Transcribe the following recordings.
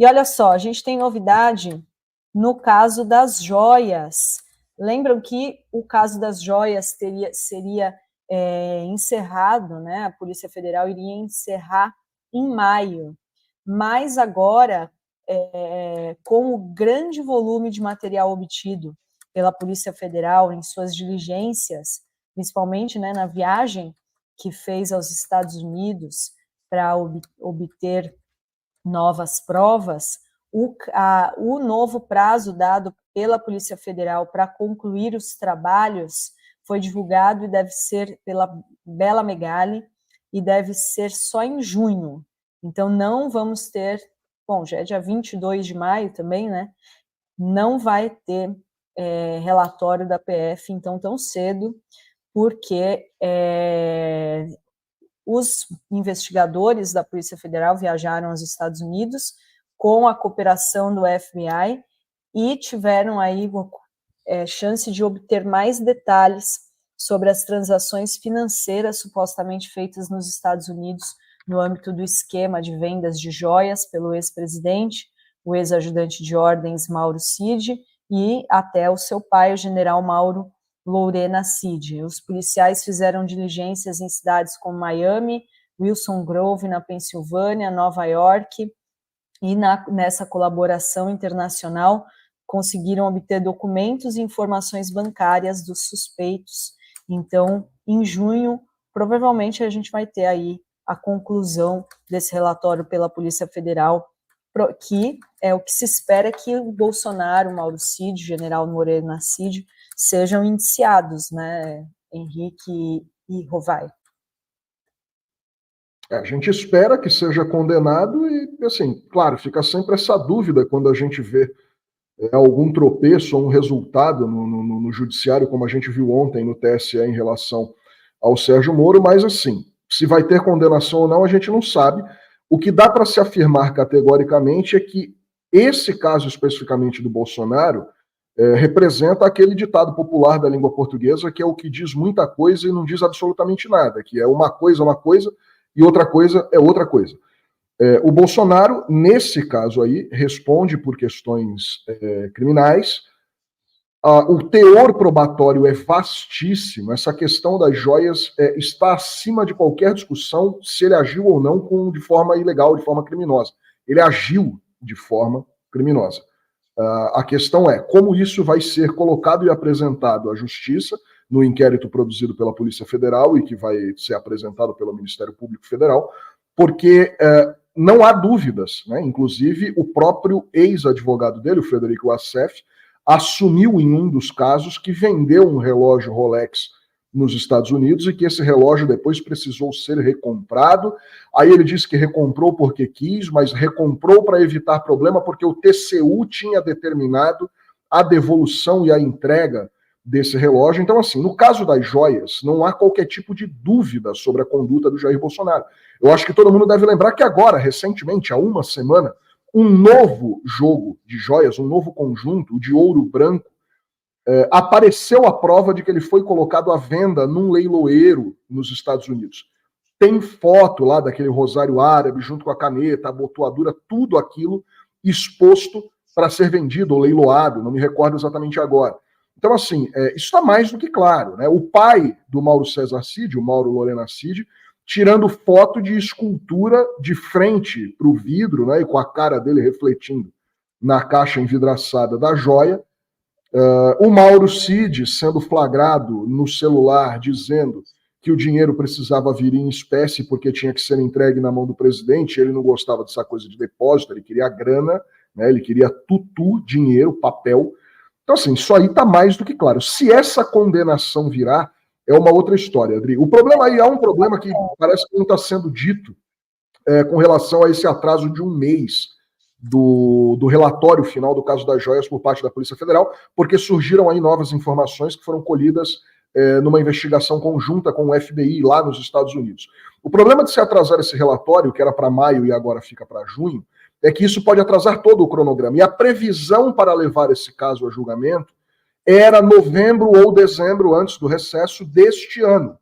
E olha só, a gente tem novidade no caso das joias. Lembram que o caso das joias seria encerrado, né? A Polícia Federal iria encerrar em maio. Mas agora, com o grande volume de material obtido pela Polícia Federal em suas diligências, principalmente, né, na viagem que fez aos Estados Unidos para obter novas provas, o novo prazo dado pela Polícia Federal para concluir os trabalhos foi divulgado e deve ser pela Bela Megali e deve ser só em junho. Então, não vamos ter, bom, já é dia 22 de maio também, né? Não vai ter relatório da PF, então, tão cedo, porque os investigadores da Polícia Federal viajaram aos Estados Unidos com a cooperação do FBI e tiveram aí chance de obter mais detalhes sobre as transações financeiras supostamente feitas nos Estados Unidos no âmbito do esquema de vendas de joias pelo ex-presidente, o ex-ajudante de ordens Mauro Cid e até o seu pai, o general Mauro Lorena Cid. Os policiais fizeram diligências em cidades como Miami, Wilson Grove, na Pensilvânia, Nova York, e nessa colaboração internacional conseguiram obter documentos e informações bancárias dos suspeitos. Então, em junho, provavelmente a gente vai ter aí a conclusão desse relatório pela Polícia Federal, que é o que se espera que o Bolsonaro, o Mauro Cid, o general Lorena Cid, sejam indiciados, né, Henrique e Rovai. A gente espera que seja condenado e, assim, claro, fica sempre essa dúvida quando a gente vê algum tropeço ou um resultado no judiciário, como a gente viu ontem no TSE em relação ao Sérgio Moro, mas, assim, se vai ter condenação ou não, a gente não sabe. O que dá para se afirmar categoricamente é que esse caso especificamente do Bolsonaro representa aquele ditado popular da língua portuguesa, que é o que diz muita coisa e não diz absolutamente nada, que é uma coisa e outra coisa é outra coisa. O Bolsonaro, nesse caso aí, responde por questões criminais. O teor probatório é vastíssimo. Essa questão das joias está acima de qualquer discussão se ele agiu ou não de forma ilegal, de forma criminosa. Ele agiu de forma criminosa. A questão é como isso vai ser colocado e apresentado à Justiça no inquérito produzido pela Polícia Federal e que vai ser apresentado pelo Ministério Público Federal, porque não há dúvidas, né? Inclusive o próprio ex-advogado dele, o Frederico Assef, assumiu em um dos casos que vendeu um relógio Rolex nos Estados Unidos e que esse relógio depois precisou ser recomprado. Aí ele disse que recomprou porque quis, mas recomprou para evitar problema porque o TCU tinha determinado a devolução e a entrega desse relógio. Então, assim, no caso das joias, não há qualquer tipo de dúvida sobre a conduta do Jair Bolsonaro. Eu acho que todo mundo deve lembrar que agora, recentemente, há uma semana, um novo jogo de joias, um novo conjunto, o de ouro branco, apareceu a prova de que ele foi colocado à venda num leiloeiro nos Estados Unidos. Tem foto lá daquele rosário árabe junto com a caneta, a abotoadura, tudo aquilo exposto para ser vendido ou leiloado, não me recordo exatamente agora. Então, assim, isso está mais do que claro, né? O pai do Mauro César Cid, o Mauro Lorena Cid, tirando foto de escultura de frente para o vidro, né, e com a cara dele refletindo na caixa envidraçada da joia. O Mauro Cid sendo flagrado no celular dizendo que o dinheiro precisava vir em espécie porque tinha que ser entregue na mão do presidente, ele não gostava dessa coisa de depósito, ele queria grana, né, ele queria tutu, dinheiro, papel. Então, assim, isso aí está mais do que claro. Se essa condenação virar, é uma outra história, Adri. O problema aí é um problema que parece que não está sendo dito com relação a esse atraso de um mês do relatório final do caso das joias por parte da Polícia Federal, porque surgiram aí novas informações que foram colhidas numa investigação conjunta com o FBI lá nos Estados Unidos. O problema de se atrasar esse relatório, que era para maio e agora fica para junho, é que isso pode atrasar todo o cronograma. E a previsão para levar esse caso a julgamento era novembro ou dezembro, antes do recesso deste ano.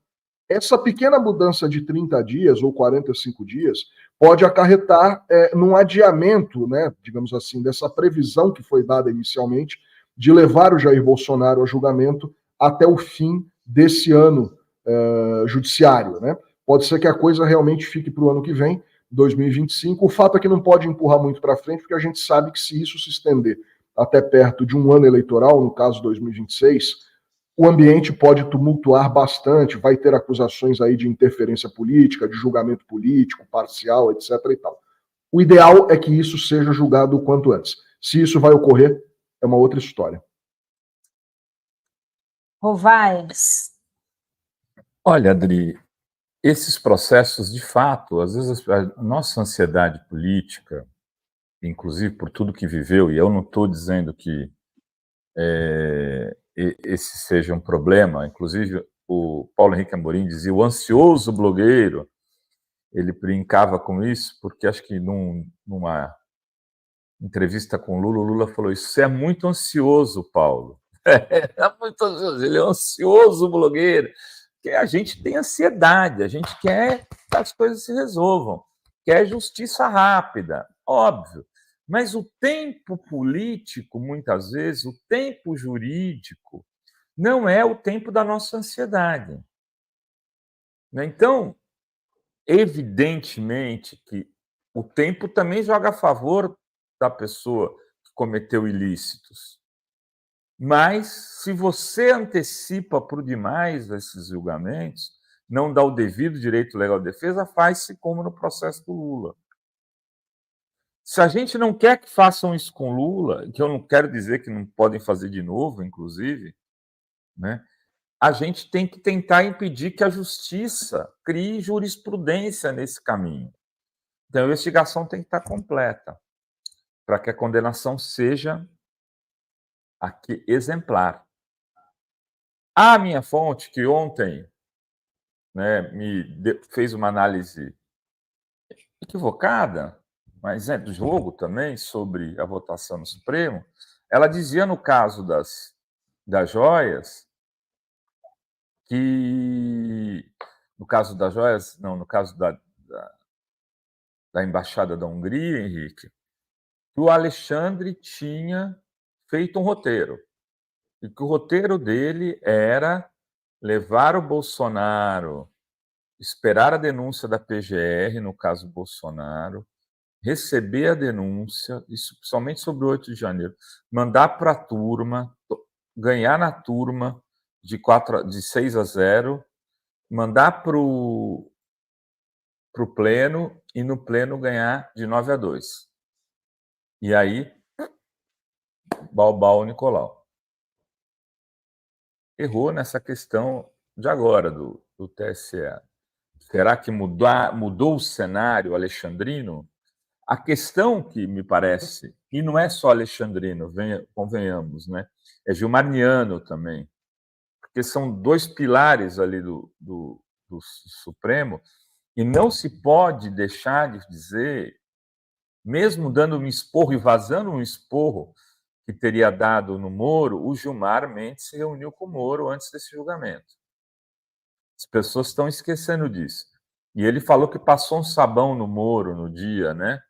Essa pequena mudança de 30 dias ou 45 dias pode acarretar num adiamento, né, digamos assim, dessa previsão que foi dada inicialmente de levar o Jair Bolsonaro a julgamento até o fim desse ano judiciário, né? Pode ser que a coisa realmente fique para o ano que vem, 2025. O fato é que não pode empurrar muito para frente, porque a gente sabe que se isso se estender até perto de um ano eleitoral, no caso 2026, o ambiente pode tumultuar bastante, vai ter acusações aí de interferência política, de julgamento político, parcial, etc. e tal. O ideal é que isso seja julgado o quanto antes. Se isso vai ocorrer, é uma outra história. Rovaes. Olha, Adri, esses processos, de fato, às vezes a nossa ansiedade política, inclusive por tudo que viveu, e eu não estou dizendo que esse seja um problema, inclusive o Paulo Henrique Amorim dizia o ansioso blogueiro, ele brincava com isso, porque acho que numa entrevista com o Lula falou isso, você é muito ansioso, Paulo. É muito ansioso, ele é um ansioso blogueiro, porque a gente tem ansiedade, a gente quer que as coisas se resolvam, quer justiça rápida, óbvio. Mas o tempo político, muitas vezes, o tempo jurídico, não é o tempo da nossa ansiedade. Então, evidentemente que o tempo também joga a favor da pessoa que cometeu ilícitos. Mas, se você antecipa por demais esses julgamentos, não dá o devido direito legal de defesa, faz-se como no processo do Lula. Se a gente não quer que façam isso com Lula, que eu não quero dizer que não podem fazer de novo, inclusive, né, a gente tem que tentar impedir que a justiça crie jurisprudência nesse caminho. Então, a investigação tem que estar completa, para que a condenação seja aqui exemplar. A minha fonte, que ontem, né, fez uma análise equivocada, mas é do jogo também, sobre a votação no Supremo, ela dizia no caso das joias, que no caso das joias, não, no caso da Embaixada da Hungria, Henrique, que o Alexandre tinha feito um roteiro, e que o roteiro dele era levar o Bolsonaro, esperar a denúncia da PGR, no caso Bolsonaro, receber a denúncia, isso somente sobre o 8 de janeiro, mandar para a turma, ganhar na turma de 6-0, mandar para o pleno e no pleno ganhar de 9-2. E aí, Balbal Nicolau. Errou nessa questão de agora, do TSE. Será que mudou o cenário alexandrino? A questão que me parece, e não é só alexandrino, convenhamos, né? É gilmarniano também, porque são dois pilares ali do Supremo, e não se pode deixar de dizer, mesmo dando um esporro e vazando um esporro que teria dado no Moro, o Gilmar Mendes se reuniu com o Moro antes desse julgamento. As pessoas estão esquecendo disso. E ele falou que passou um sabão no Moro no dia, né?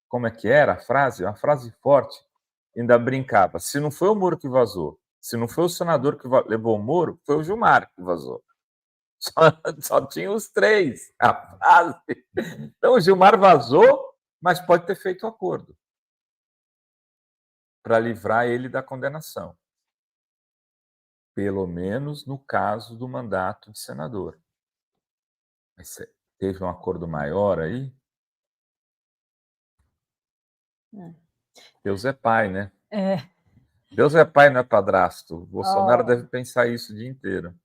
Como é que era a frase? Uma frase forte. Ainda brincava. Se não foi o Moro que vazou, se não foi o senador que levou o Moro, foi o Gilmar que vazou. Só tinha os três. A frase. Então, o Gilmar vazou, mas pode ter feito um acordo para livrar ele da condenação. Pelo menos no caso do mandato de senador. Mas teve um acordo maior aí? Deus é pai, né? É. Deus é pai, não é padrasto. O Bolsonaro deve pensar isso o dia inteiro.